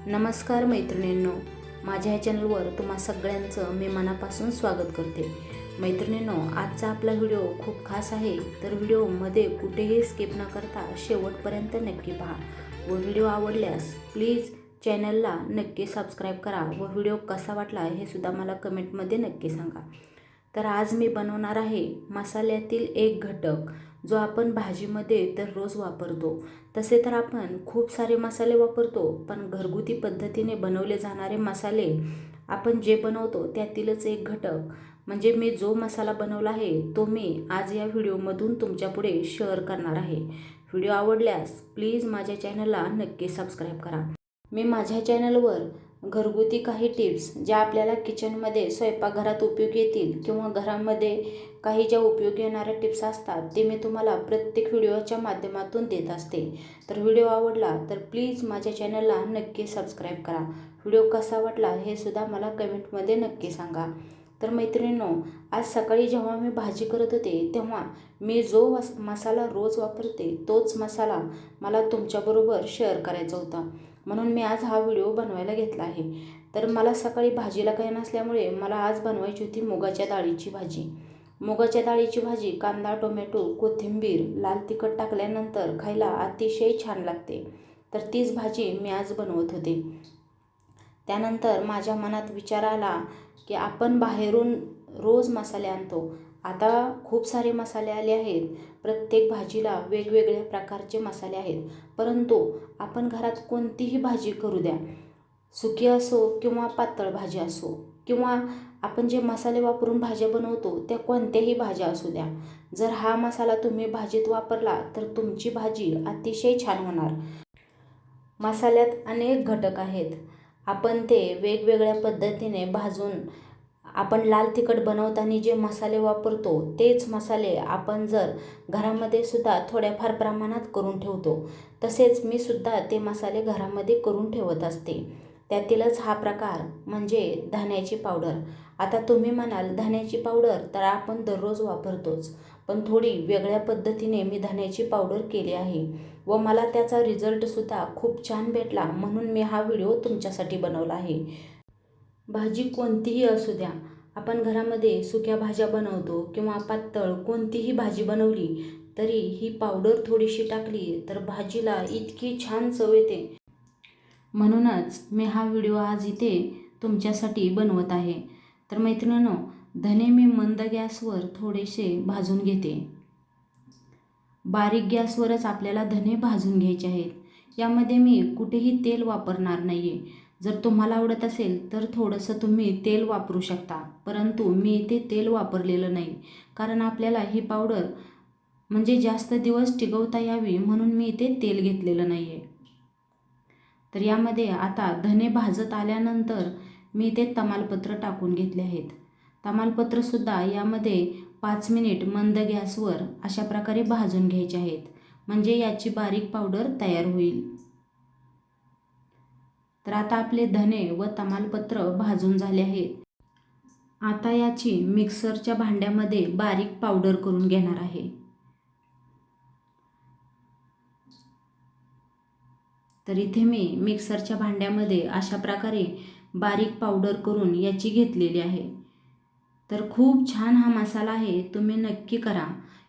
नमस्कार मैत्रिणींनो, माझ्या ह्या चॅनलवर तुम्हा सगळ्यांचं मी मनापासून स्वागत करते. मैत्रिणींनो, आजचा आपला व्हिडिओ खूप खास आहे, तर व्हिडिओमध्ये कुठेही स्किप न करता शेवटपर्यंत नक्की पहा व व्हिडिओ आवडल्यास प्लीज चॅनलला नक्की सबस्क्राईब करा व व्हिडिओ कसा वाटला हे सुद्धा मला कमेंटमध्ये नक्की सांगा. तर आज मी बनवणार आहे मसाल्यातील एक घटक जो आपण भाजीमध्ये दररोज वापरतो. तसे तर आपण खूप सारे मसाले वापरतो, पण घरगुती पद्धतीने बनवले जाणारे मसाले आपण जे बनवतो त्यातीलच एक घटक म्हणजे मी जो मसाला बनवला आहे तो मी आज या व्हिडिओमधून तुमच्यापुढे शेअर करणार आहे. व्हिडिओ आवडल्यास प्लीज माझ्या चॅनलला नक्की सबस्क्राईब करा. मी माझ्या चॅनलवर घरगुती काही टिप्स ज्या आपल्याला किचनमध्ये स्वयंपाकघरात उपयोगी येतील किंवा घरामध्ये काही ज्या उपयोगी येणाऱ्या टिप्स असतात ते मी तुम्हाला प्रत्येक व्हिडिओच्या माध्यमातून देत असते. तर व्हिडिओ आवडला तर प्लीज माझ्या चॅनलला नक्की सबस्क्राईब करा. व्हिडिओ कसा वाटला हे सुद्धा मला कमेंटमध्ये नक्की सांगा. तर मैत्रिणींनो, आज सकाळी जेव्हा मी भाजी करत होते तेव्हा मी जो मसाला रोज वापरते तोच मसाला मला तुमच्याबरोबर शेअर करायचा होता, म्हणून मी आज हा व्हिडिओ बनवायला घेतला आहे. तर मला सकाळी भाजीला काही नसल्यामुळे मला आज बनवायची होती मुगाच्या डाळीची भाजी. मुगाच्या डाळीची भाजी कांदा, टोमॅटो, कोथिंबीर, लाल तिखट टाकल्यानंतर खायला अतिशय छान लागते. तर तीच भाजी मी आज बनवत होते. त्यानंतर माझ्या मनात विचार आला की आपण बाहेरून रोज मसाले आणतो. आता खूप सारे मसाले आले आहेत, प्रत्येक भाजीला वेगवेगळ्या प्रकारचे मसाले आहेत. परंतु आपण घरात कोणतीही भाजी करू द्या, सुकी असो किंवा पातळ भाजी असो, किंवा आपण जे मसाले वापरून भाज्या बनवतो त्या कोणत्याही भाज्या असू द्या, जर हा मसाला तुम्ही भाजीत वापरला तर तुमची भाजी अतिशय छान होणार. मसाल्यात अनेक घटक आहेत. आपण ते वेगवेगळ्या पद्धतीने भाजून आपण लाल तिखट बनवताना जे मसाले वापरतो तेच मसाले आपण जर घरामध्ये सुद्धा थोड्याफार प्रमाणात करून ठेवतो. तसेच मी सुद्धा ते मसाले घरामध्ये करून ठेवत असते. त्यातीलच हा प्रकार म्हणजे धण्याची पावडर. आता तुम्ही म्हणाल धण्याची पावडर तर आपण दररोज वापरतोच, पण थोडी वेगळ्या पद्धतीने मी धण्याची पावडर केली आहे व मला त्याचा रिझल्टसुद्धा खूप छान भेटला, म्हणून मी हा व्हिडिओ तुमच्यासाठी बनवला आहे. भाजी कोणतीही असू द्या, आपण घरामध्ये सुक्या भाज्या बनवतो किंवा पातळ कोणतीही भाजी बनवली तरी ही पावडर थोडीशी टाकली तर भाजीला इतकी छान चव येते. म्हणूनच मी हा व्हिडिओ आज इथे तुमच्यासाठी बनवत आहे. तर मैत्रिणींनो, धने मी मंद गॅसवर थोडेसे भाजून घेते. बारीक गॅसवरच आपल्याला धने भाजून घ्यायचे आहेत. यामध्ये मी कुठेही तेल वापरणार नाही आहे. जर तुम्हाला आवडत असेल तर थोडंसं तुम्ही तेल वापरू शकता, परंतु मी इथे तेल वापरलेलं नाही, कारण आपल्याला ही पावडर म्हणजे जास्त दिवस टिकवता यावी म्हणून मी इथे तेल घेतलेलं नाही आहे. तर यामध्ये आता धने भाजत आल्यानंतर मी इथे तमालपत्र टाकून घेतले आहेत. तमालपत्रसुद्धा यामध्ये 5 मिनिट मंद गॅसवर अशा प्रकारे भाजून घ्यायचे आहेत, म्हणजे याची बारीक पावडर तयार होईल. तर आता आपले धने व तमालपत्र भाजून झाले आहेत. आता याची मिक्सरच्या भांड्यामध्ये बारीक पावडर करून घेणार आहे. तर इथे मी मिक्सरच्या भांड्यामध्ये अशा प्रकारे बारीक पावडर करून याची घेतलेली आहे. तर खूप छान हा मसाला आहे, तुम्ही नक्की करा.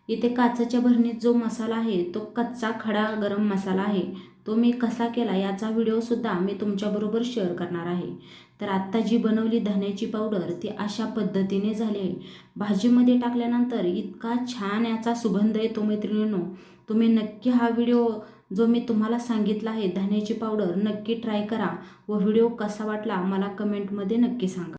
इथे काचेच्या भरणीत जो मसाला आहे तो कच्चा खडा गरम मसाला आहे. तो मी कसा केला याचा व्हिडिओसुद्धा मी तुमच्याबरोबर शेअर करणार आहे. तर आत्ता जी बनवली धण्याची पावडर ती अशा पद्धतीने झाली आहे. भाजीमध्ये टाकल्यानंतर इतका छान याचा सुगंध येतो मैत्रिणींनो, तुम्ही नक्की हा व्हिडिओ जो मी तुम्हाला सांगितला आहे धण्याची पावडर नक्की ट्राय करा व व्हिडिओ कसा वाटला मला कमेंटमध्ये नक्की सांगा.